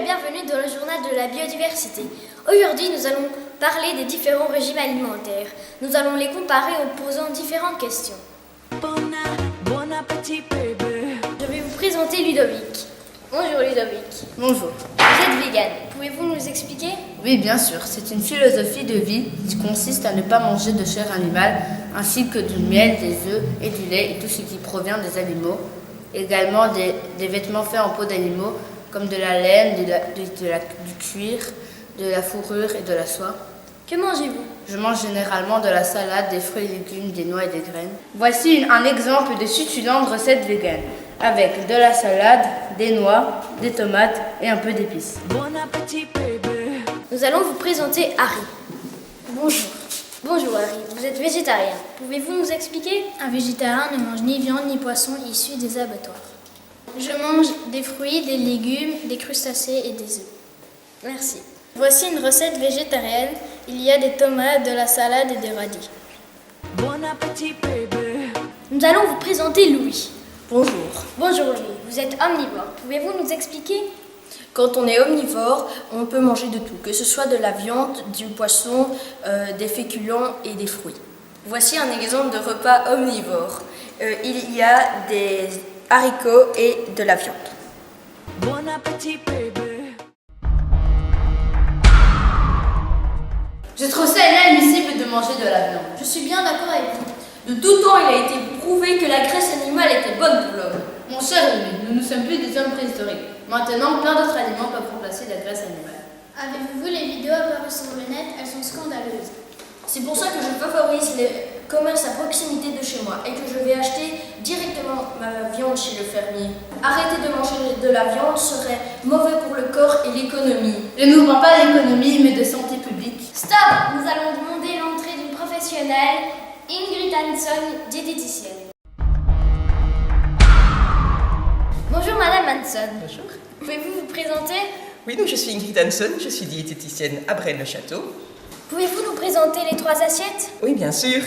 et bienvenue dans le journal de la biodiversité. Aujourd'hui, nous allons parler des différents régimes alimentaires. Nous allons les comparer en posant différentes questions. Je vais vous présenter Ludovic. Bonjour Ludovic. Bonjour. Vous êtes vegan. Pouvez-vous nous expliquer? Oui, bien sûr. C'est une philosophie de vie qui consiste à ne pas manger de chair animale, ainsi que du miel, des œufs et du lait et tout ce qui provient des animaux. Également des vêtements faits en peau d'animaux, comme de la laine, du cuir, de la fourrure et de la soie. Que mangez-vous? Je mange généralement de la salade, des fruits et légumes, des noix et des graines. Voici un exemple de succulente recette végane, avec de la salade, des noix, des tomates et un peu d'épices. Nous allons vous présenter Harry. Bonjour. Bonjour Harry, vous êtes végétarien. Pouvez-vous nous expliquer? Un végétarien ne mange ni viande ni poisson issus des abattoirs. Je mange des fruits, des légumes, des crustacés et des œufs. Merci. Voici une recette végétarienne. Il y a des tomates, de la salade et des radis. Nous allons vous présenter Louis. Bonjour. Bonjour Louis, vous êtes omnivore. Pouvez-vous nous expliquer? Quand on est omnivore, on peut manger de tout, que ce soit de la viande, du poisson, des féculents et des fruits. Voici un exemple de repas omnivore. Il y a des haricots et de la viande. Je trouve ça inadmissible de manger de la viande. Je suis bien d'accord avec vous. De tout temps, il a été prouvé que la graisse animale était bonne pour l'homme. Mon cher Louis, nous ne sommes plus des hommes préhistoriques. Maintenant, plein d'autres aliments peuvent remplacer la graisse animale. Avez-vous vu les vidéos apparues sur le net? Elles sont scandaleuses. C'est pour ça que je favorise les commerces à proximité de chez moi et que je vais acheter directement ma viande chez le fermier. Arrêter de manger de la viande serait mauvais pour le corps et l'économie. Je ne vous parle pas d'économie, mais de santé publique. Stop! Nous allons demander l'entrée d'une professionnelle, Ingrid Hanson, diététicienne. Bonjour Madame Hanson. Bonjour. Pouvez-vous vous présenter? Oui, donc je suis Ingrid Hanson, je suis diététicienne à Braine-le-Château. Pouvez-vous nous présenter les 3 assiettes? Oui, bien sûr.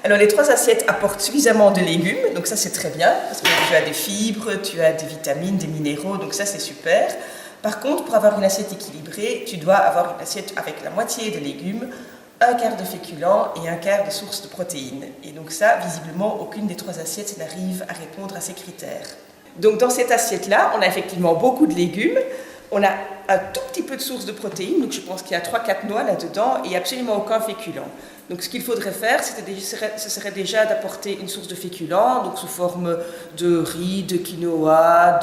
Alors les 3 assiettes apportent suffisamment de légumes, donc ça c'est très bien, parce que tu as des fibres, tu as des vitamines, des minéraux, donc ça c'est super. Par contre, pour avoir une assiette équilibrée, tu dois avoir une assiette avec la moitié de légumes, un quart de féculents et un quart de sources de protéines. Et donc ça, visiblement, aucune des 3 assiettes n'arrive à répondre à ces critères. Donc dans cette assiette-là, on a effectivement beaucoup de légumes, on a un tout petit peu de sources de protéines, donc je pense qu'il y a 3-4 noix là-dedans et absolument aucun féculent. Donc ce qu'il faudrait faire, ce serait déjà d'apporter une source de féculents, donc sous forme de riz, de quinoa,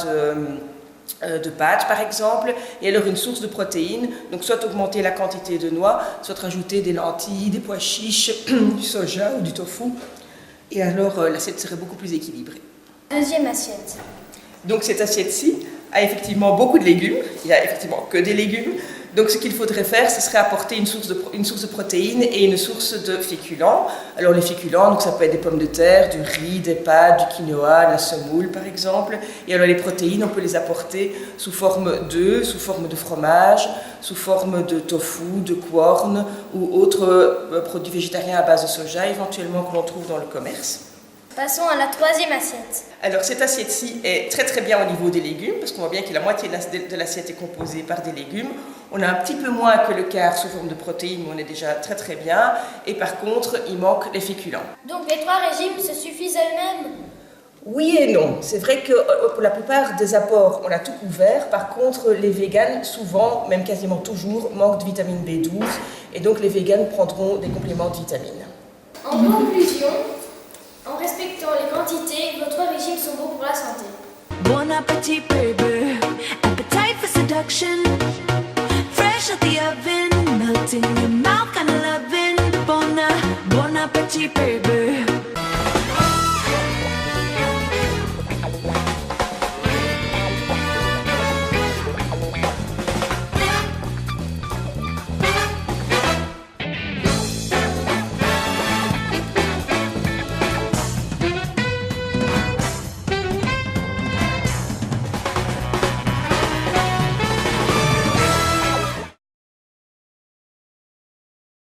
de pâtes par exemple, et alors une source de protéines, donc soit augmenter la quantité de noix, soit rajouter des lentilles, des pois chiches, du soja ou du tofu, et alors l'assiette serait beaucoup plus équilibrée. Deuxième assiette. Donc cette assiette-ci a effectivement beaucoup de légumes, il n'y a effectivement que des légumes, donc ce qu'il faudrait faire, ce serait apporter une source de protéines et une source de féculents. Alors les féculents, donc ça peut être des pommes de terre, du riz, des pâtes, du quinoa, la semoule par exemple, et alors les protéines, on peut les apporter sous forme d'œufs, sous forme de fromage, sous forme de tofu, de corn ou autres produits végétariens à base de soja, éventuellement que l'on trouve dans le commerce. Passons à la 3e assiette. Alors cette assiette-ci est très très bien au niveau des légumes, parce qu'on voit bien que la moitié de l'assiette est composée par des légumes. On a un petit peu moins que le quart sous forme de protéines, mais on est déjà très très bien. Et par contre, il manque les féculents. Donc les 3 régimes se suffisent eux-mêmes? Oui et non. C'est vrai que pour la plupart des apports, on a tout couvert. Par contre, les véganes, souvent, même quasiment toujours, manquent de vitamine B12. Et donc les véganes prendront des compléments de vitamines. En conclusion, en respectant les quantités, vos 3 régimes sont bons pour la santé. Bon appétit, baby. Appetite for seduction. Fresh out the oven, melting in your mouth, kind of loving. Bon appétit, baby.